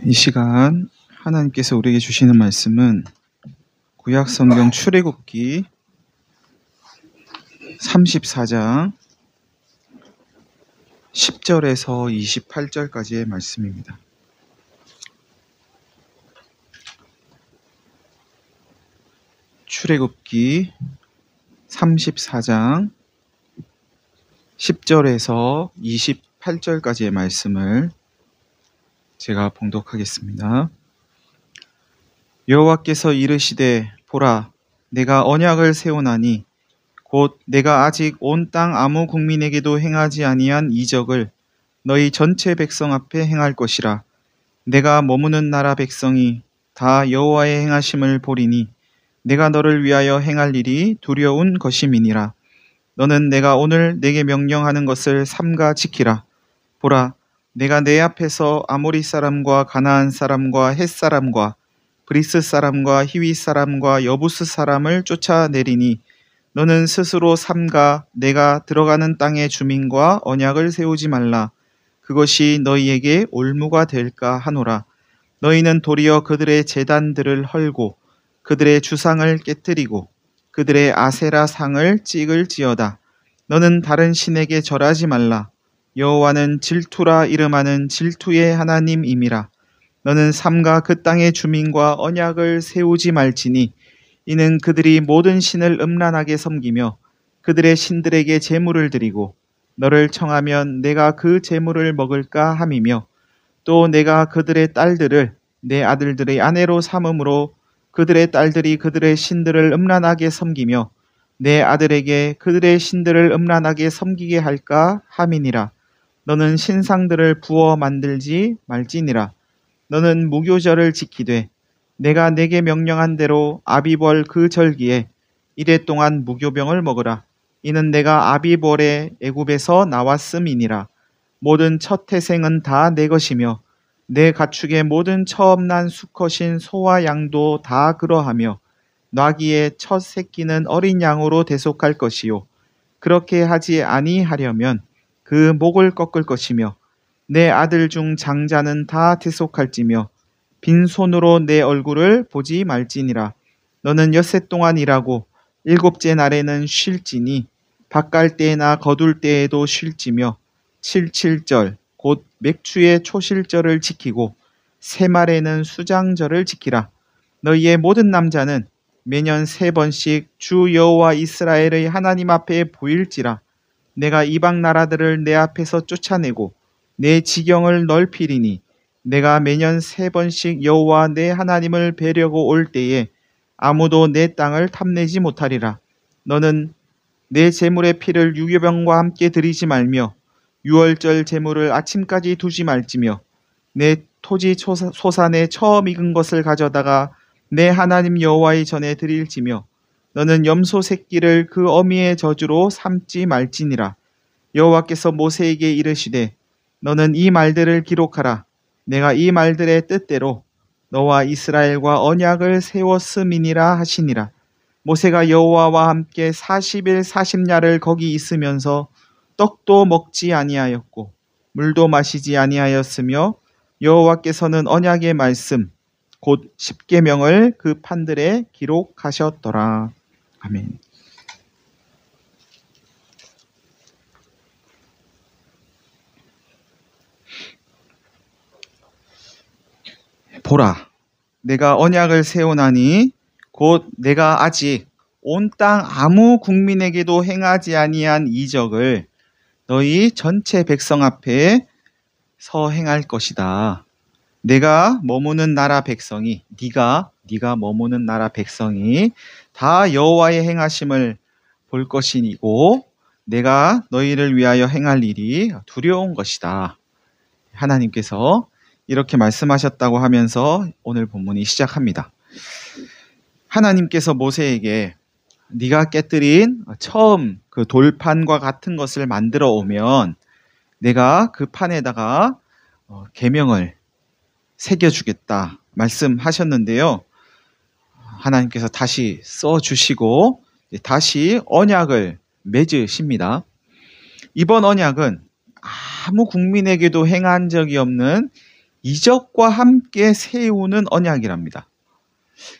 이 시간 하나님께서 우리에게 주시는 말씀은 구약 성경 출애굽기 34장 10절에서 28절까지의 말씀입니다. 출애굽기 34장 10절에서 28절까지의 말씀을 제가 봉독하겠습니다. 여호와께서 이르시되 보라, 내가 언약을 세우나니 곧 내가 아직 온 땅 아무 국민에게도 행하지 아니한 이적을 너희 전체 백성 앞에 행할 것이라. 내가 머무는 나라 백성이 다 여호와의 행하심을 보리니 내가 너를 위하여 행할 일이 두려운 것임이니라. 너는 내가 오늘 내게 명령하는 것을 삼가 지키라. 보라, 내가 내 앞에서 아모리 사람과 가나안 사람과 헷 사람과 브리스 사람과 히위 사람과 여부스 사람을 쫓아내리니 너는 스스로 삼가 내가 들어가는 땅의 주민과 언약을 세우지 말라. 그것이 너희에게 올무가 될까 하노라. 너희는 도리어 그들의 제단들을 헐고 그들의 주상을 깨뜨리고 그들의 아세라 상을 찍을지어다. 너는 다른 신에게 절하지 말라. 여호와는 질투라 이름하는 질투의 하나님임이라. 너는 삼가 그 땅의 주민과 언약을 세우지 말지니 이는 그들이 모든 신을 음란하게 섬기며 그들의 신들에게 제물을 드리고 너를 청하면 내가 그 제물을 먹을까 함이며 또 내가 그들의 딸들을 내 아들들의 아내로 삼음으로 그들의 딸들이 그들의 신들을 음란하게 섬기며 내 아들에게 그들의 신들을 음란하게 섬기게 할까 함이니라. 너는 신상들을 부어 만들지 말지니라. 너는 무교절을 지키되 내가 내게 명령한 대로 아비벌 그 절기에 이레 동안 무교병을 먹으라. 이는 내가 아비벌의 애굽에서 나왔음이니라. 모든 첫 태생은 다 내 것이며 내 가축의 모든 처음 난 수컷인 소와 양도 다 그러하며 나귀의 첫 새끼는 어린 양으로 대속할 것이요 그렇게 하지 아니하려면 그 목을 꺾을 것이며 내 아들 중 장자는 다 대속할지며 빈손으로 내 얼굴을 보지 말지니라. 너는 엿새 동안 일하고 일곱째 날에는 쉴지니 밭갈 때나 거둘 때에도 쉴지며 칠칠절 곧 맥추의 초실절을 지키고 새말에는 수장절을 지키라. 너희의 모든 남자는 매년 3번씩 주 여호와 이스라엘의 하나님 앞에 보일지라. 내가 이방 나라들을 내 앞에서 쫓아내고 내 지경을 넓히리니 내가 매년 3번씩 여호와 내 하나님을 뵈려고 올 때에 아무도 내 땅을 탐내지 못하리라. 너는 내 제물의 피를 유교병과 함께 드리지 말며 유월절 제물을 아침까지 두지 말지며 내 토지 소산에 처음 익은 것을 가져다가 내 하나님 여호와의 전에 드릴지며 너는 염소 새끼를 그 어미의 저주로 삼지 말지니라. 여호와께서 모세에게 이르시되 너는 이 말들을 기록하라. 내가 이 말들의 뜻대로 너와 이스라엘과 언약을 세웠음이니라 하시니라. 모세가 여호와와 함께 40일 40야를 거기 있으면서 떡도 먹지 아니하였고 물도 마시지 아니하였으며 여호와께서는 언약의 말씀 곧 십계명을 그 판들에 기록하셨더라. 아멘. 보라, 내가 언약을 세우나니 곧 내가 아직 온 땅 아무 국민에게도 행하지 아니한 이적을 너희 전체 백성 앞에 서 행할 것이다. 내가 머무는 나라 백성이 네가 머무는 나라 백성이 다 여호와의 행하심을 볼 것이고 내가 너희를 위하여 행할 일이 두려운 것이다. 하나님께서 이렇게 말씀하셨다고 하면서 오늘 본문이 시작합니다. 하나님께서 모세에게 네가 깨뜨린 처음 그 돌판과 같은 것을 만들어 오면 내가 그 판에다가 계명을 새겨주겠다 말씀하셨는데요. 하나님께서 다시 써주시고 다시 언약을 맺으십니다. 이번 언약은 아무 국민에게도 행한 적이 없는 이적과 함께 세우는 언약이랍니다.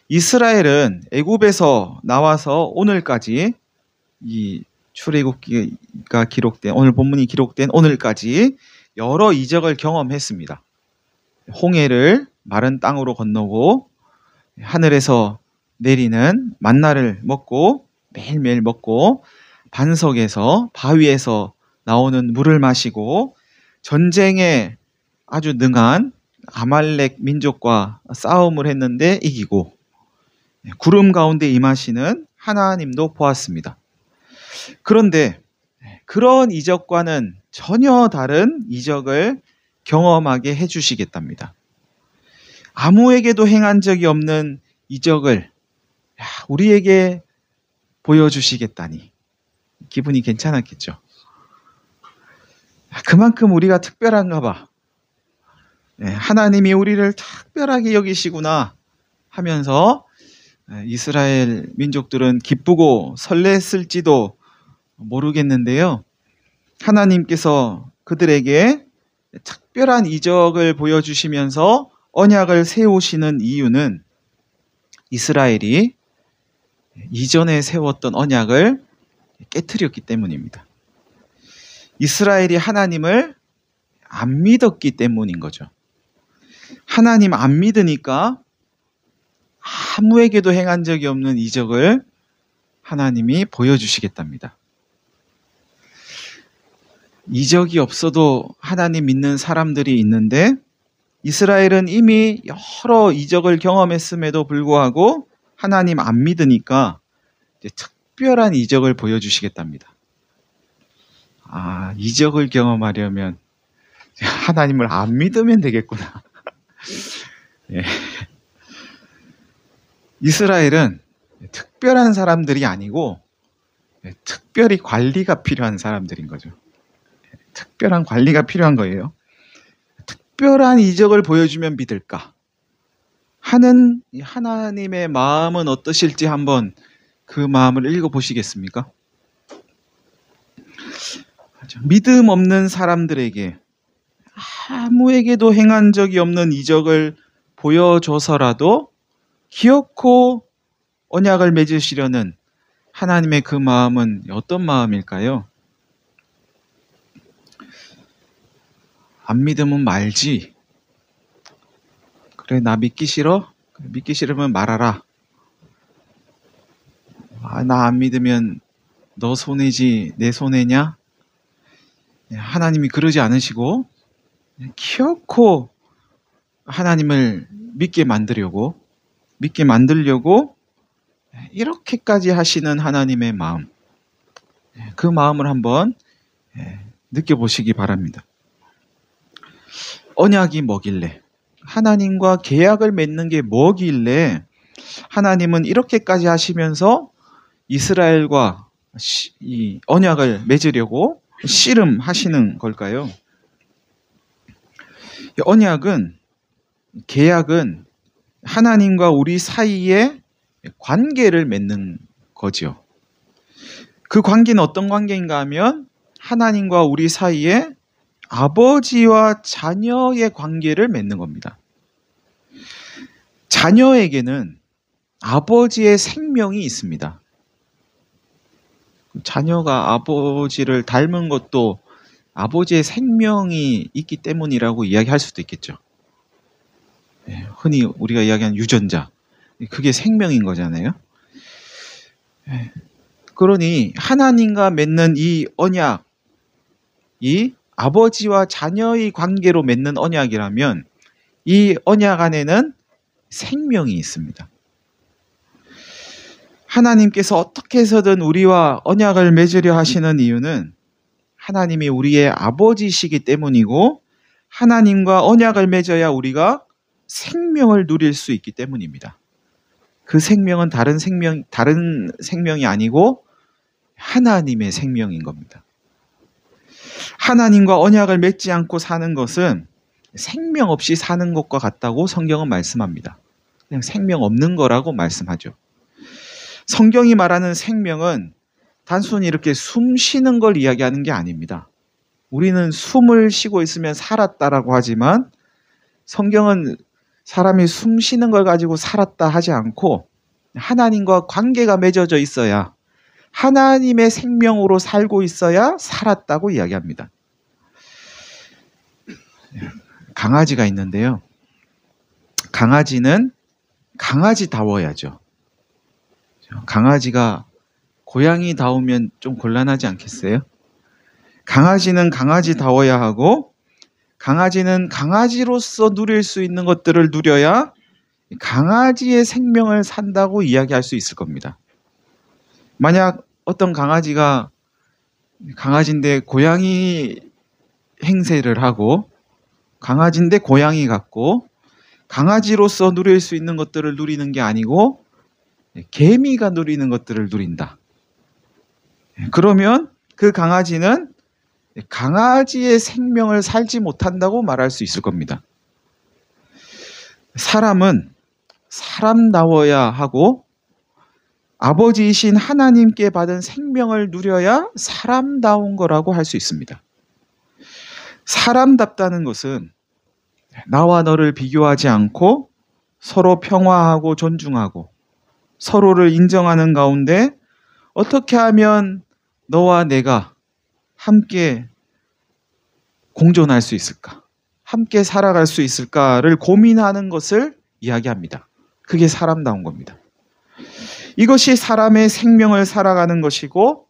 이스라엘은 애굽에서 나와서 오늘까지 이 출애굽기가 기록된 오늘 본문이 기록된 오늘까지 여러 이적을 경험했습니다. 홍해를 마른 땅으로 건너고 하늘에서 내리는 만나를 먹고 매일매일 먹고 반석에서 바위에서 나오는 물을 마시고 전쟁에 아주 능한 아말렉 민족과 싸움을 했는데 이기고 구름 가운데 임하시는 하나님도 보았습니다. 그런데 그런 이적과는 전혀 다른 이적을 경험하게 해주시겠답니다. 아무에게도 행한 적이 없는 이적을 우리에게 보여주시겠다니 기분이 괜찮았겠죠. 그만큼 우리가 특별한가 봐. 하나님이 우리를 특별하게 여기시구나 하면서 이스라엘 민족들은 기쁘고 설렜을지도 모르겠는데요. 하나님께서 그들에게 특별한 이적을 보여주시면서 언약을 세우시는 이유는 이스라엘이 이전에 세웠던 언약을 깨트렸기 때문입니다. 이스라엘이 하나님을 안 믿었기 때문인 거죠. 하나님 안 믿으니까 아무에게도 행한 적이 없는 이적을 하나님이 보여주시겠답니다. 이적이 없어도 하나님 믿는 사람들이 있는데 이스라엘은 이미 여러 이적을 경험했음에도 불구하고 하나님 안 믿으니까 이제 특별한 이적을 보여주시겠답니다. 이적을 경험하려면 하나님을 안 믿으면 되겠구나. 예. 이스라엘은 특별한 사람들이 아니고 특별히 관리가 필요한 사람들인 거죠. 특별한 관리가 필요한 거예요. 특별한 이적을 보여주면 믿을까 하는 하나님의 마음은 어떠실지 한번 그 마음을 읽어보시겠습니까? 믿음 없는 사람들에게 아무에게도 행한 적이 없는 이적을 보여줘서라도 기어코 언약을 맺으시려는 하나님의 그 마음은 어떤 마음일까요? 안 믿으면 말지. 그래, 나 믿기 싫어? 믿기 싫으면 말아라. 나 안 믿으면 너 손해지 내 손해냐? 하나님이 그러지 않으시고 기어코 하나님을 믿게 만들려고 이렇게까지 하시는 하나님의 마음, 그 마음을 한번 느껴보시기 바랍니다. 언약이 뭐길래, 하나님과 계약을 맺는 게 뭐길래 하나님은 이렇게까지 하시면서 이스라엘과 이 언약을 맺으려고 씨름하시는 걸까요? 언약은, 계약은 하나님과 우리 사이에 관계를 맺는 거죠. 그 관계는 어떤 관계인가 하면 하나님과 우리 사이에 아버지와 자녀의 관계를 맺는 겁니다. 자녀에게는 아버지의 생명이 있습니다. 자녀가 아버지를 닮은 것도 아버지의 생명이 있기 때문이라고 이야기할 수도 있겠죠. 흔히 우리가 이야기하는 유전자, 그게 생명인 거잖아요. 그러니 하나님과 맺는 이 언약, 이 아버지와 자녀의 관계로 맺는 언약이라면 이 언약 안에는 생명이 있습니다. 하나님께서 어떻게 해서든 우리와 언약을 맺으려 하시는 이유는 하나님이 우리의 아버지시기 때문이고 하나님과 언약을 맺어야 우리가 생명을 누릴 수 있기 때문입니다. 그 생명은 다른 생명이 아니고 하나님의 생명인 겁니다. 하나님과 언약을 맺지 않고 사는 것은 생명 없이 사는 것과 같다고 성경은 말씀합니다. 그냥 생명 없는 거라고 말씀하죠. 성경이 말하는 생명은 단순히 이렇게 숨 쉬는 걸 이야기하는 게 아닙니다. 우리는 숨을 쉬고 있으면 살았다라고 하지만 성경은 사람이 숨 쉬는 걸 가지고 살았다 하지 않고 하나님과 관계가 맺어져 있어야, 하나님의 생명으로 살고 있어야 살았다고 이야기합니다. 강아지가 있는데요. 강아지는 강아지다워야죠. 강아지가 고양이다우면 좀 곤란하지 않겠어요? 강아지는 강아지다워야 하고, 강아지는 강아지로서 누릴 수 있는 것들을 누려야 강아지의 생명을 산다고 이야기할 수 있을 겁니다. 만약 어떤 강아지가 강아지인데 고양이 행세를 하고, 강아지인데 고양이 같고, 강아지로서 누릴 수 있는 것들을 누리는 게 아니고 개미가 누리는 것들을 누린다. 그러면 그 강아지는 강아지의 생명을 살지 못한다고 말할 수 있을 겁니다. 사람은 사람다워야 하고, 아버지이신 하나님께 받은 생명을 누려야 사람다운 거라고 할 수 있습니다. 사람답다는 것은 나와 너를 비교하지 않고 서로 평화하고 존중하고 서로를 인정하는 가운데 어떻게 하면 너와 내가 함께 공존할 수 있을까? 함께 살아갈 수 있을까를 고민하는 것을 이야기합니다. 그게 사람다운 겁니다. 이것이 사람의 생명을 살아가는 것이고,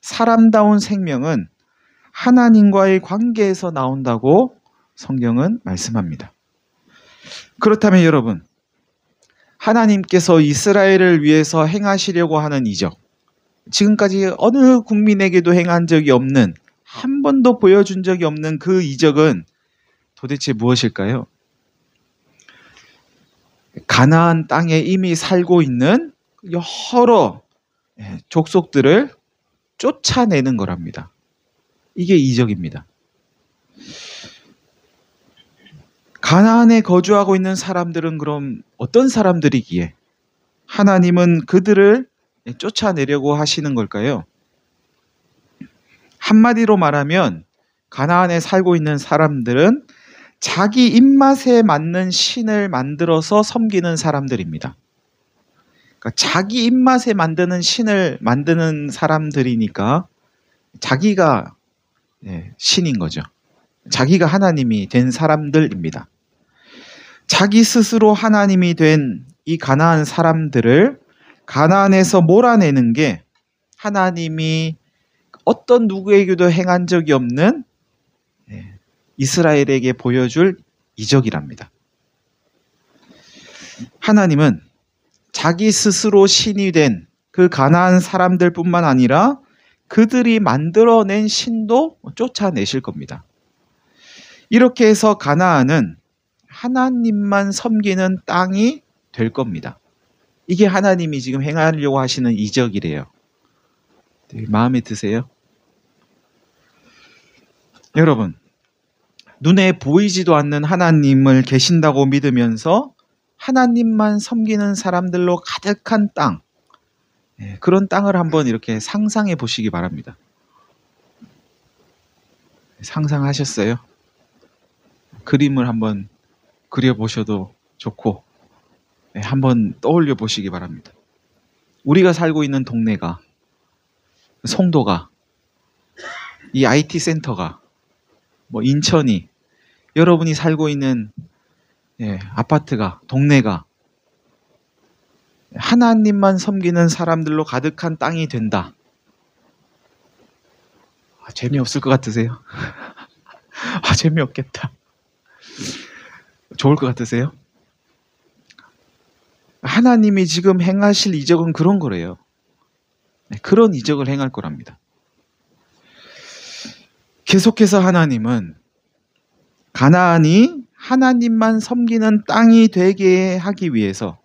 사람다운 생명은 하나님과의 관계에서 나온다고 성경은 말씀합니다. 그렇다면 여러분, 하나님께서 이스라엘을 위해서 행하시려고 하는 이적, 지금까지 어느 국민에게도 행한 적이 없는, 한 번도 보여준 적이 없는 그 이적은 도대체 무엇일까요? 가나안 땅에 이미 살고 있는 여러 족속들을 쫓아내는 거랍니다. 이게 이적입니다. 가나안에 거주하고 있는 사람들은 그럼 어떤 사람들이기에 하나님은 그들을 쫓아내려고 하시는 걸까요? 한마디로 말하면 가나안에 살고 있는 사람들은 자기 입맛에 맞는 신을 만들어서 섬기는 사람들입니다. 그러니까 자기 입맛에 만드는 신을 만드는 사람들이니까 자기가 신인 거죠. 자기가 하나님이 된 사람들입니다. 자기 스스로 하나님이 된 이 가나안 사람들을 가나안에서 몰아내는 게 하나님이 어떤 누구에게도 행한 적이 없는 이스라엘에게 보여줄 이적이랍니다. 하나님은 자기 스스로 신이 된 그 가나안 사람들뿐만 아니라 그들이 만들어낸 신도 쫓아내실 겁니다. 이렇게 해서 가나안은 하나님만 섬기는 땅이 될 겁니다. 이게 하나님이 지금 행하려고 하시는 이적이래요. 마음에 드세요? 여러분, 눈에 보이지도 않는 하나님을 계신다고 믿으면서 하나님만 섬기는 사람들로 가득한 땅, 그런 땅을 한번 이렇게 상상해 보시기 바랍니다. 상상하셨어요? 그림을 한번 그려보셔도 좋고, 한번 떠올려 보시기 바랍니다. 우리가 살고 있는 동네가, 송도가, 이 IT 센터가, 인천이, 여러분이 살고 있는 아파트가, 동네가 하나님만 섬기는 사람들로 가득한 땅이 된다. 재미없을 것 같으세요? 재미없겠다. 좋을 것 같으세요? 하나님이 지금 행하실 이적은 그런 거래요. 그런 이적을 행할 거랍니다. 계속해서 하나님은 가나안이 하나님만 섬기는 땅이 되게 하기 위해서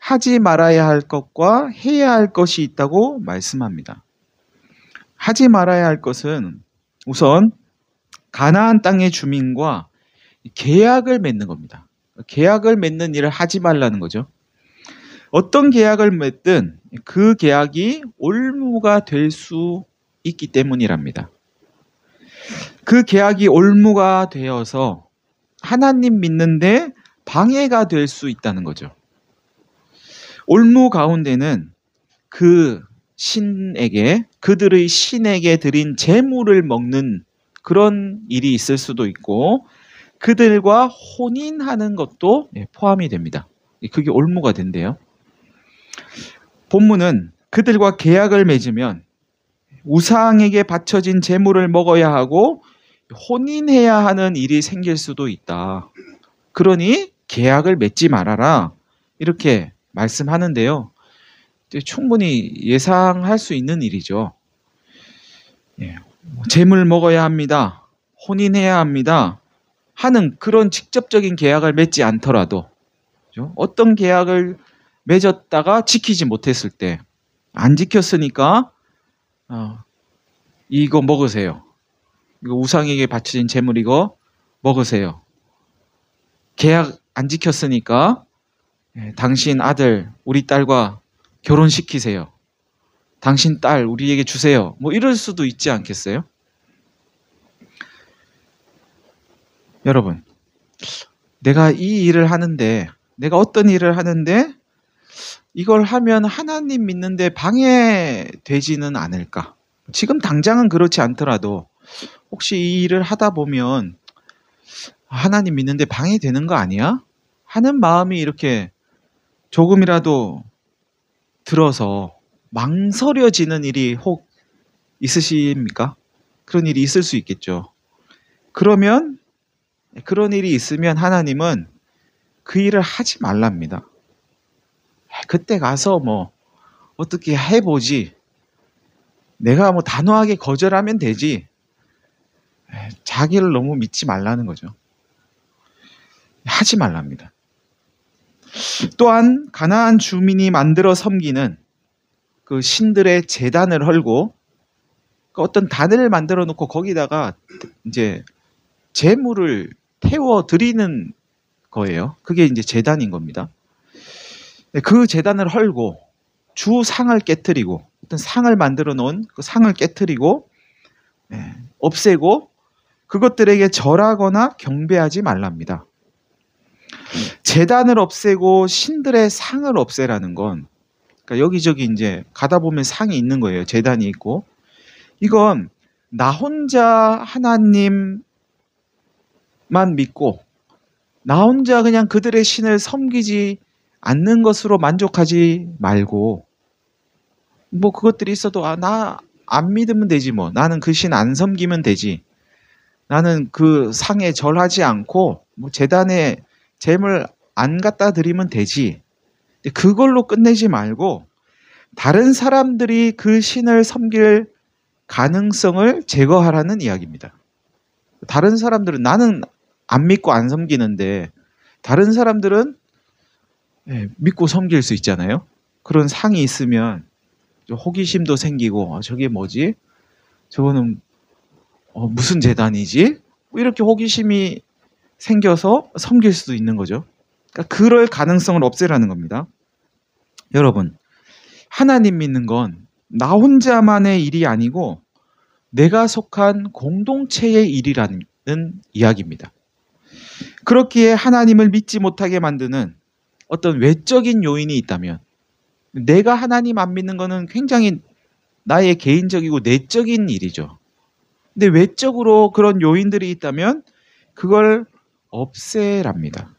하지 말아야 할 것과 해야 할 것이 있다고 말씀합니다. 하지 말아야 할 것은 우선 가나안 땅의 주민과 계약을 맺는 겁니다. 계약을 맺는 일을 하지 말라는 거죠. 어떤 계약을 맺든 그 계약이 올무가 될 수 있기 때문이랍니다. 그 계약이 올무가 되어서 하나님 믿는데 방해가 될 수 있다는 거죠. 올무 가운데는 그 신에게, 그들의 신에게 드린 제물을 먹는 그런 일이 있을 수도 있고, 그들과 혼인하는 것도 포함이 됩니다. 그게 올무가 된대요. 본문은 그들과 계약을 맺으면 우상에게 바쳐진 제물을 먹어야 하고 혼인해야 하는 일이 생길 수도 있다. 그러니 계약을 맺지 말아라. 이렇게 말씀하는데요. 충분히 예상할 수 있는 일이죠. 제물 먹어야 합니다. 혼인해야 합니다. 하는 그런 직접적인 계약을 맺지 않더라도, 그렇죠? 어떤 계약을 맺었다가 지키지 못했을 때, 안 지켰으니까 이거 먹으세요. 이거 우상에게 바쳐진 제물 이거 먹으세요. 계약 안 지켰으니까 당신 아들, 우리 딸과 결혼시키세요. 당신 딸 우리에게 주세요. 뭐 이럴 수도 있지 않겠어요? 여러분, 내가 이 일을 하는데, 내가 어떤 일을 하는데 이걸 하면 하나님 믿는데 방해되지는 않을까? 지금 당장은 그렇지 않더라도 혹시 이 일을 하다 보면 하나님 믿는데 방해되는 거 아니야? 하는 마음이 이렇게 조금이라도 들어서 망설여지는 일이 혹 있으십니까? 그런 일이 있을 수 있겠죠. 그러면 그런 일이 있으면 하나님은 그 일을 하지 말랍니다. 그때 가서 뭐 어떻게 해보지. 내가 뭐 단호하게 거절하면 되지. 자기를 너무 믿지 말라는 거죠. 하지 말랍니다. 또한 가나안 주민이 만들어 섬기는 그 신들의 제단을 헐고 어떤 단을 만들어 놓고 거기다가 이제 제물을 태워 드리는 거예요. 그게 이제 제단인 겁니다. 그 제단을 헐고 주 상을 깨뜨리고 어떤 상을 만들어 놓은 그 상을 깨뜨리고 없애고 그것들에게 절하거나 경배하지 말랍니다. 제단을 없애고 신들의 상을 없애라는 건, 그러니까 여기저기 이제 가다 보면 상이 있는 거예요. 제단이 있고. 이건 나 혼자 하나님만 믿고 나 혼자 그냥 그들의 신을 섬기지 않는 것으로 만족하지 말고, 뭐 그것들이 있어도 나 안 믿으면 되지, 뭐 나는 그 신 안 섬기면 되지, 나는 그 상에 절하지 않고 뭐 제단에 제물 안 갖다 드리면 되지. 그걸로 끝내지 말고 다른 사람들이 그 신을 섬길 가능성을 제거하라는 이야기입니다. 다른 사람들은, 나는 안 믿고 안 섬기는데 다른 사람들은 믿고 섬길 수 있잖아요. 그런 상이 있으면 호기심도 생기고 저게 뭐지? 저거는 무슨 제단이지? 이렇게 호기심이 생겨서 섬길 수도 있는 거죠. 그러니까 그럴 가능성을 없애라는 겁니다. 여러분, 하나님 믿는 건 나 혼자만의 일이 아니고 내가 속한 공동체의 일이라는 이야기입니다. 그렇기에 하나님을 믿지 못하게 만드는 어떤 외적인 요인이 있다면, 내가 하나님 안 믿는 거는 굉장히 나의 개인적이고 내적인 일이죠. 근데 외적으로 그런 요인들이 있다면 그걸 없애랍니다.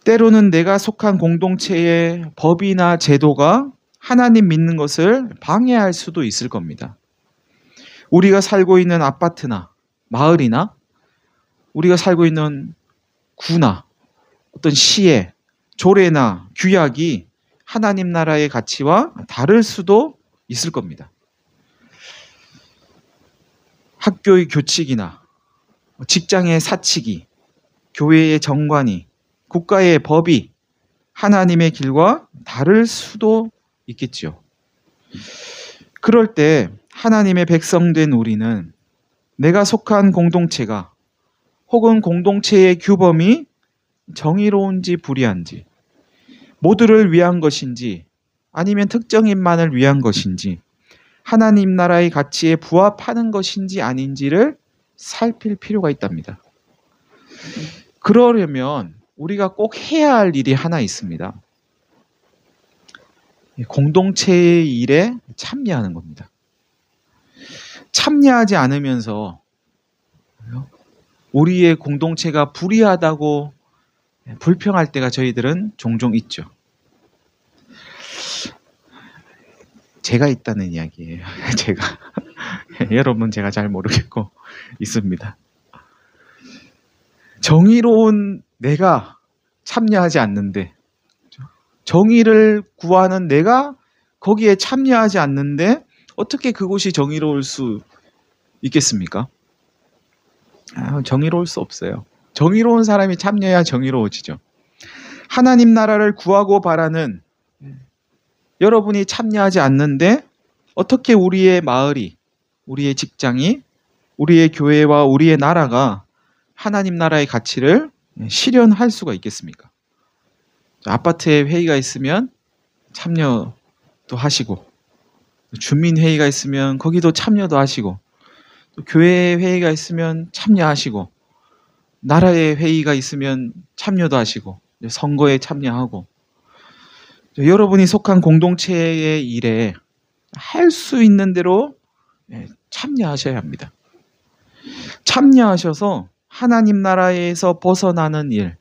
때로는 내가 속한 공동체의 법이나 제도가 하나님 믿는 것을 방해할 수도 있을 겁니다. 우리가 살고 있는 아파트나 마을이나 우리가 살고 있는 구나 어떤 시의 조례나 규약이 하나님 나라의 가치와 다를 수도 있을 겁니다. 학교의 교칙이나 직장의 사칙이, 교회의 정관이, 국가의 법이 하나님의 길과 다를 수도 있겠죠. 그럴 때 하나님의 백성된 우리는 내가 속한 공동체가 혹은 공동체의 규범이 정의로운지 불의한지, 모두를 위한 것인지 아니면 특정인만을 위한 것인지, 하나님 나라의 가치에 부합하는 것인지 아닌지를 살필 필요가 있답니다. 그러려면 우리가 꼭 해야 할 일이 하나 있습니다. 공동체의 일에 참여하는 겁니다. 참여하지 않으면서 우리의 공동체가 불의하다고 불평할 때가 저희들은 종종 있죠. 제가 있다는 이야기예요. 제가 여러분 제가 잘 모르겠고 있습니다. 정의로운 내가 참여하지 않는데, 정의를 구하는 내가 거기에 참여하지 않는데 어떻게 그곳이 정의로울 수 있겠습니까? 정의로울 수 없어요. 정의로운 사람이 참여해야 정의로워지죠. 하나님 나라를 구하고 바라는 여러분이 참여하지 않는데 어떻게 우리의 마을이, 우리의 직장이, 우리의 교회와 우리의 나라가 하나님 나라의 가치를 실현할 수가 있겠습니까? 아파트에 회의가 있으면 참여도 하시고, 주민회의가 있으면 거기도 참여도 하시고, 또 교회 회의가 있으면 참여하시고, 나라의 회의가 있으면 참여도 하시고, 선거에 참여하고, 여러분이 속한 공동체의 일에 할 수 있는 대로 참여하셔야 합니다. 참여하셔서 하나님 나라에서 벗어나는 일,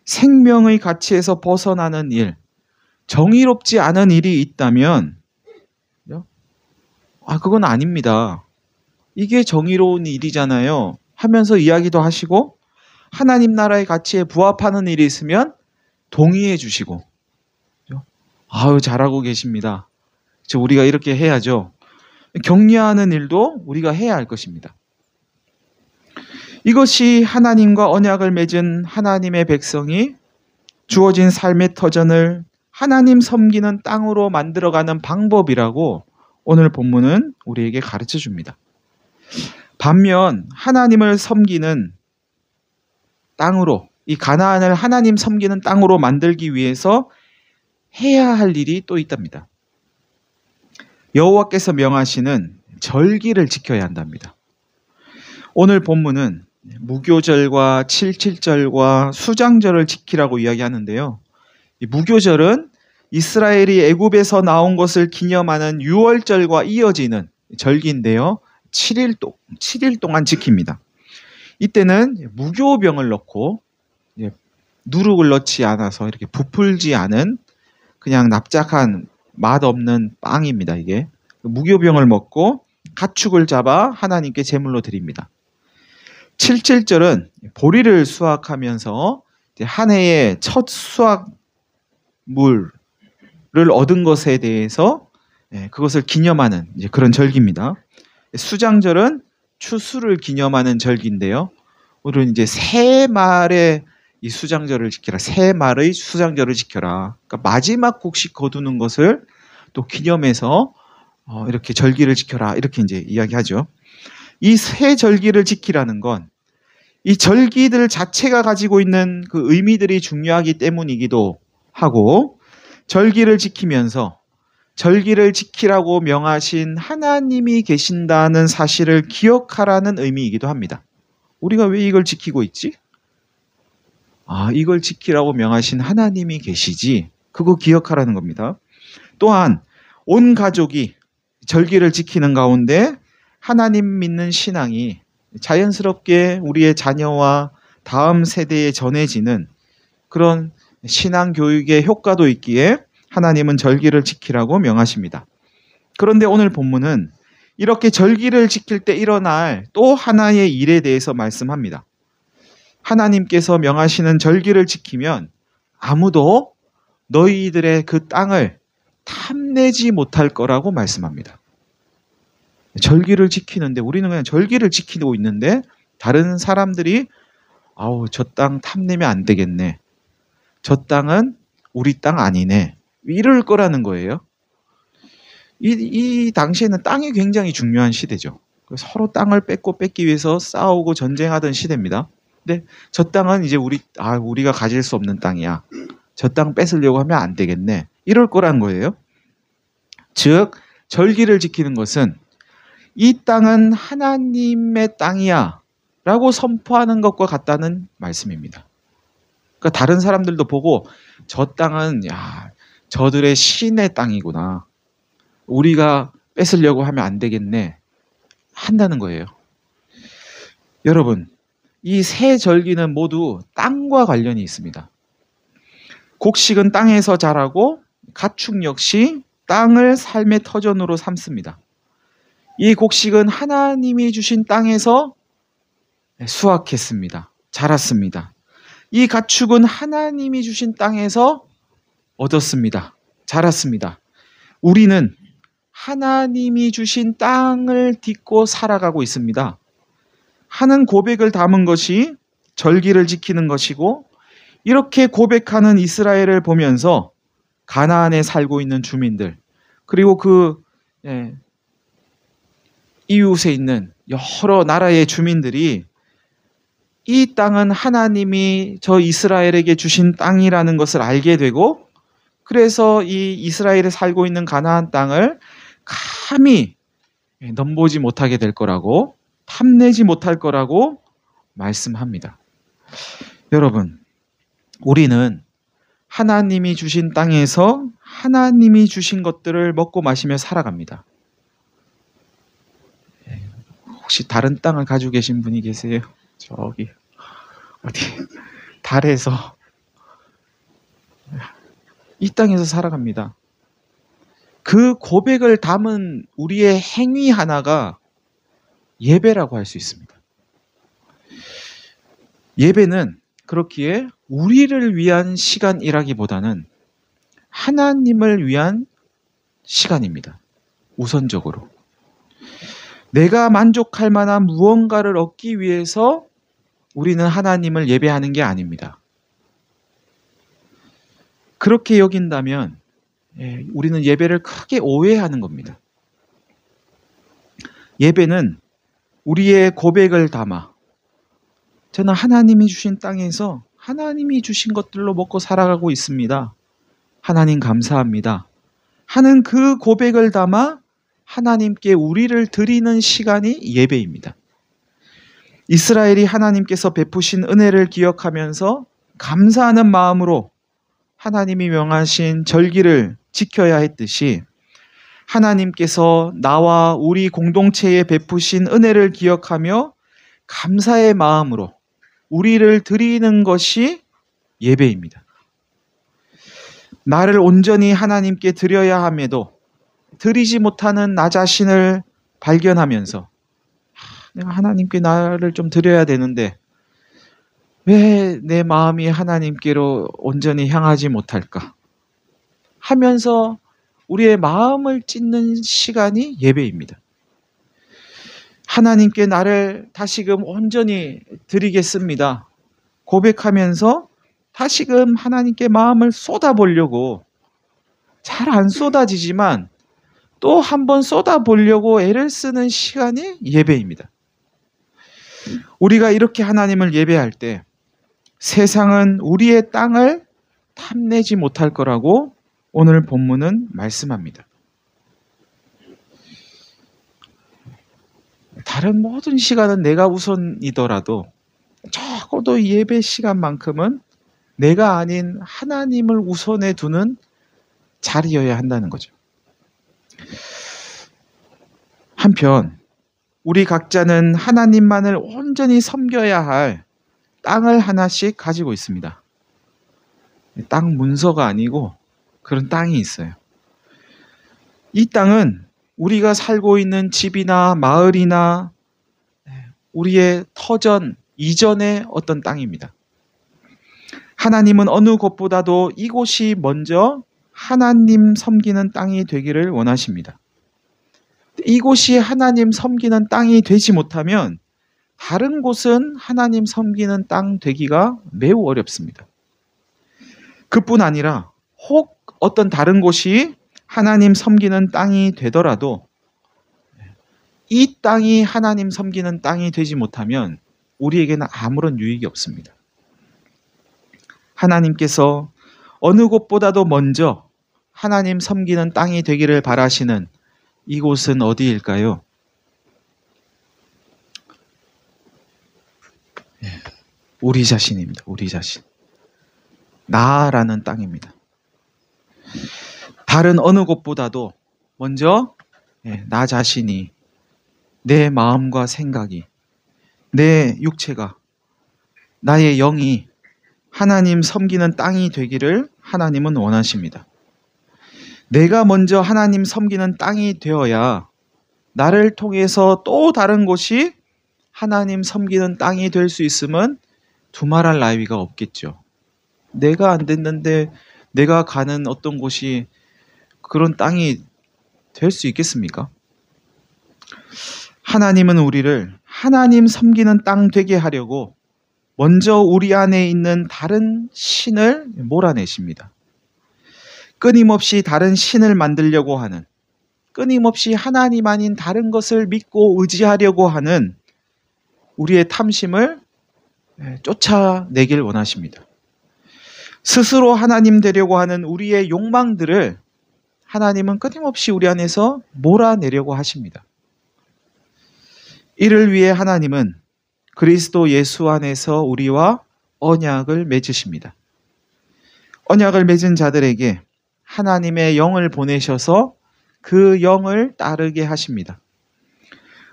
생명의 가치에서 벗어나는 일, 정의롭지 않은 일이 있다면 그건 아닙니다. 이게 정의로운 일이잖아요 하면서 이야기도 하시고, 하나님 나라의 가치에 부합하는 일이 있으면 동의해 주시고, 잘하고 계십니다. 우리가 이렇게 해야죠. 격려하는 일도 우리가 해야 할 것입니다. 이것이 하나님과 언약을 맺은 하나님의 백성이 주어진 삶의 터전을 하나님 섬기는 땅으로 만들어가는 방법이라고 오늘 본문은 우리에게 가르쳐 줍니다. 반면 하나님을 섬기는 땅으로, 이 가나안을 하나님 섬기는 땅으로 만들기 위해서 해야 할 일이 또 있답니다. 여호와께서 명하시는 절기를 지켜야 한답니다. 오늘 본문은 무교절과 칠칠절과 수장절을 지키라고 이야기하는데요. 이 무교절은 이스라엘이 애굽에서 나온 것을 기념하는 유월절과 이어지는 절기인데요. 7일 동안 지킵니다. 이때는 무교병을 넣고 누룩을 넣지 않아서 이렇게 부풀지 않은 그냥 납작한 맛없는 빵입니다. 이게 무교병을 먹고 가축을 잡아 하나님께 제물로 드립니다. 칠칠절은 보리를 수확하면서 한 해의 첫 수확물을 얻은 것에 대해서 그것을 기념하는 그런 절기입니다. 수장절은 추수를 기념하는 절기인데요. 오늘은 이제 새 말의 이 수장절을 지켜라. 새 말의 수장절을 지켜라. 그러니까 마지막 곡식 거두는 것을 또 기념해서 이렇게 절기를 지켜라. 이렇게 이제 이야기하죠. 이 새 절기를 지키라는 건 이 절기들 자체가 가지고 있는 그 의미들이 중요하기 때문이기도 하고, 절기를 지키면서 절기를 지키라고 명하신 하나님이 계신다는 사실을 기억하라는 의미이기도 합니다. 우리가 왜 이걸 지키고 있지? 이걸 지키라고 명하신 하나님이 계시지. 그거 기억하라는 겁니다. 또한 온 가족이 절기를 지키는 가운데 하나님 믿는 신앙이 자연스럽게 우리의 자녀와 다음 세대에 전해지는 그런 신앙 교육의 효과도 있기에 하나님은 절기를 지키라고 명하십니다. 그런데 오늘 본문은 이렇게 절기를 지킬 때 일어날 또 하나의 일에 대해서 말씀합니다. 하나님께서 명하시는 절기를 지키면 아무도 너희들의 그 땅을 탐내지 못할 거라고 말씀합니다. 절기를 지키는데, 우리는 그냥 절기를 지키고 있는데 다른 사람들이 저 땅 탐내면 안 되겠네, 저 땅은 우리 땅 아니네, 이럴 거라는 거예요. 이 당시에는 땅이 굉장히 중요한 시대죠. 서로 땅을 뺏기 위해서 싸우고 전쟁하던 시대입니다. 근데 저 땅은 이제 우리가 가질 수 없는 땅이야, 저 땅 뺏으려고 하면 안 되겠네, 이럴 거란 거예요. 즉 절기를 지키는 것은 이 땅은 하나님의 땅이야 라고 선포하는 것과 같다는 말씀입니다. 그러니까 다른 사람들도 보고 저 땅은 저들의 신의 땅이구나. 우리가 뺏으려고 하면 안 되겠네. 한다는 거예요. 여러분, 이 세 절기는 모두 땅과 관련이 있습니다. 곡식은 땅에서 자라고 가축 역시 땅을 삶의 터전으로 삼습니다. 이 곡식은 하나님이 주신 땅에서 수확했습니다. 자랐습니다. 이 가축은 하나님이 주신 땅에서 얻었습니다. 자랐습니다. 우리는 하나님이 주신 땅을 딛고 살아가고 있습니다. 하는 고백을 담은 것이 절기를 지키는 것이고, 이렇게 고백하는 이스라엘을 보면서 가나안에 살고 있는 주민들, 그리고 그 이웃에 있는 여러 나라의 주민들이 이 땅은 하나님이 저 이스라엘에게 주신 땅이라는 것을 알게 되고, 그래서 이 이스라엘에 살고 있는 가나안 땅을 감히 넘보지 못하게 될 거라고, 탐내지 못할 거라고 말씀합니다. 여러분, 우리는 하나님이 주신 땅에서 하나님이 주신 것들을 먹고 마시며 살아갑니다. 혹시 다른 땅을 가지고 계신 분이 계세요? 저기 어디 달에서 이 땅에서 살아갑니다. 그 고백을 담은 우리의 행위 하나가 예배라고 할 수 있습니다. 예배는 그렇기에 우리를 위한 시간이라기보다는 하나님을 위한 시간입니다. 우선적으로. 내가 만족할 만한 무언가를 얻기 위해서 우리는 하나님을 예배하는 게 아닙니다. 그렇게 여긴다면 우리는 예배를 크게 오해하는 겁니다. 예배는 우리의 고백을 담아 저는 하나님이 주신 땅에서 하나님이 주신 것들로 먹고 살아가고 있습니다. 하나님 감사합니다. 하는 그 고백을 담아 하나님께 우리를 드리는 시간이 예배입니다. 이스라엘이 하나님께서 베푸신 은혜를 기억하면서 감사하는 마음으로 하나님이 명하신 절기를 지켜야 했듯이, 하나님께서 나와 우리 공동체에 베푸신 은혜를 기억하며 감사의 마음으로 우리를 드리는 것이 예배입니다. 나를 온전히 하나님께 드려야 함에도 드리지 못하는 나 자신을 발견하면서 내가 하나님께 나를 좀 드려야 되는데 왜 내 마음이 하나님께로 온전히 향하지 못할까 하면서 우리의 마음을 찢는 시간이 예배입니다. 하나님께 나를 다시금 온전히 드리겠습니다 고백하면서 다시금 하나님께 마음을 쏟아보려고, 잘 안 쏟아지지만 또 한 번 쏟아보려고 애를 쓰는 시간이 예배입니다. 우리가 이렇게 하나님을 예배할 때 세상은 우리의 땅을 탐내지 못할 거라고 오늘 본문은 말씀합니다. 다른 모든 시간은 내가 우선이더라도 적어도 예배 시간만큼은 내가 아닌 하나님을 우선에 두는 자리여야 한다는 거죠. 한편 우리 각자는 하나님만을 온전히 섬겨야 할 땅을 하나씩 가지고 있습니다. 땅 문서가 아니고 그런 땅이 있어요. 이 땅은 우리가 살고 있는 집이나 마을이나 우리의 터전 이전의 어떤 땅입니다. 하나님은 어느 곳보다도 이곳이 먼저 하나님 섬기는 땅이 되기를 원하십니다. 이곳이 하나님 섬기는 땅이 되지 못하면 다른 곳은 하나님 섬기는 땅 되기가 매우 어렵습니다. 그뿐 아니라 혹 어떤 다른 곳이 하나님 섬기는 땅이 되더라도 이 땅이 하나님 섬기는 땅이 되지 못하면 우리에게는 아무런 유익이 없습니다. 하나님께서 어느 곳보다도 먼저 하나님 섬기는 땅이 되기를 바라시는 이곳은 어디일까요? 우리 자신입니다. 우리 자신. 나라는 땅입니다. 다른 어느 곳보다도 먼저 나 자신이, 내 마음과 생각이, 내 육체가, 나의 영이 하나님 섬기는 땅이 되기를 하나님은 원하십니다. 내가 먼저 하나님 섬기는 땅이 되어야 나를 통해서 또 다른 곳이 하나님 섬기는 땅이 될 수 있으면 두말할 나위가 없겠죠. 내가 안 됐는데 내가 가는 어떤 곳이 그런 땅이 될 수 있겠습니까? 하나님은 우리를 하나님 섬기는 땅 되게 하려고 먼저 우리 안에 있는 다른 신을 몰아내십니다. 끊임없이 다른 신을 만들려고 하는, 끊임없이 하나님 아닌 다른 것을 믿고 의지하려고 하는 우리의 탐심을 쫓아내길 원하십니다. 스스로 하나님 되려고 하는 우리의 욕망들을 하나님은 끊임없이 우리 안에서 몰아내려고 하십니다. 이를 위해 하나님은 그리스도 예수 안에서 우리와 언약을 맺으십니다. 언약을 맺은 자들에게 하나님의 영을 보내셔서 그 영을 따르게 하십니다.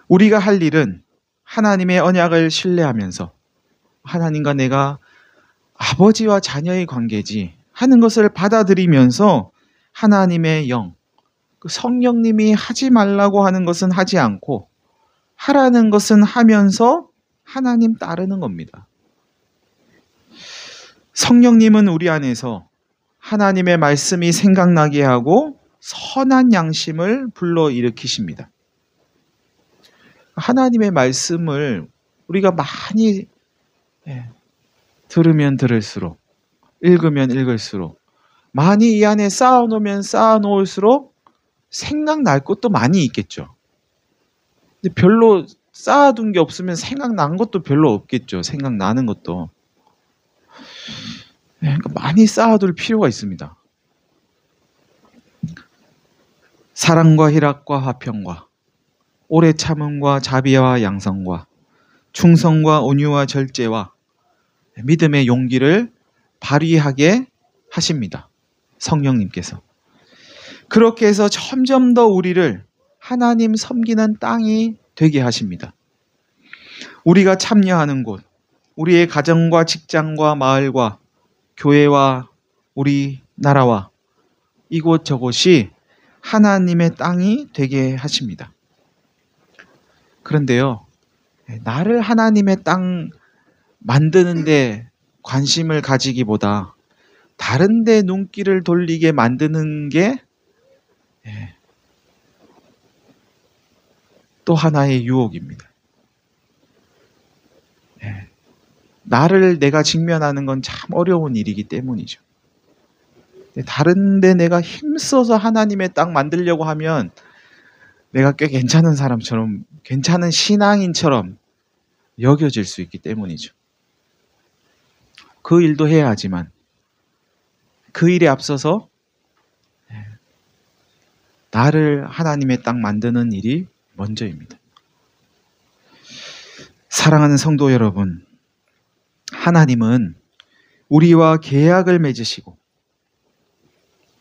우리가 할 일은 하나님의 언약을 신뢰하면서 하나님과 내가 아버지와 자녀의 관계지 하는 것을 받아들이면서 하나님의 영, 그 성령님이 하지 말라고 하는 것은 하지 않고 하라는 것은 하면서 하나님 따르는 겁니다. 성령님은 우리 안에서 하나님의 말씀이 생각나게 하고 선한 양심을 불러일으키십니다. 하나님의 말씀을 우리가 많이 들으면 들을수록, 읽으면 읽을수록, 많이 이 안에 쌓아놓으면 쌓아놓을수록 생각날 것도 많이 있겠죠. 근데 별로 쌓아둔 게 없으면 생각난 것도 별로 없겠죠. 생각나는 것도. 그러니까 많이 쌓아둘 필요가 있습니다. 사랑과 희락과 화평과 오래 참음과 자비와 양성과 충성과 온유와 절제와 믿음의 용기를 발휘하게 하십니다. 성령님께서. 그렇게 해서 점점 더 우리를 하나님 섬기는 땅이 되게 하십니다. 우리가 참여하는 곳, 우리의 가정과 직장과 마을과 교회와 우리 나라와 이곳 저곳이 하나님의 땅이 되게 하십니다. 그런데요, 나를 하나님의 땅 만드는데 관심을 가지기보다 다른 데 눈길을 돌리게 만드는 게 또 하나의 유혹입니다. 나를 내가 직면하는 건 참 어려운 일이기 때문이죠. 다른 데 내가 힘써서 하나님의 땅 만들려고 하면 내가 꽤 괜찮은 사람처럼, 괜찮은 신앙인처럼 여겨질 수 있기 때문이죠. 그 일도 해야 하지만 그 일에 앞서서 나를 하나님의 땅 만드는 일이 먼저입니다. 사랑하는 성도 여러분, 하나님은 우리와 계약을 맺으시고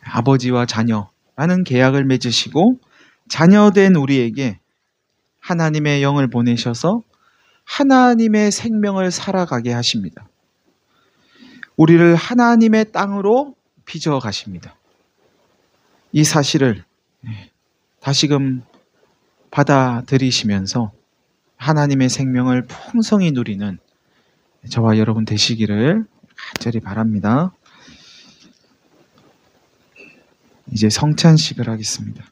아버지와 자녀라는 계약을 맺으시고 자녀된 우리에게 하나님의 영을 보내셔서 하나님의 생명을 살아가게 하십니다. 우리를 하나님의 땅으로 빚어 가십니다. 이 사실을 다시금 받아들이시면서 하나님의 생명을 풍성히 누리는 저와 여러분 되시기를 간절히 바랍니다. 이제 성찬식을 하겠습니다.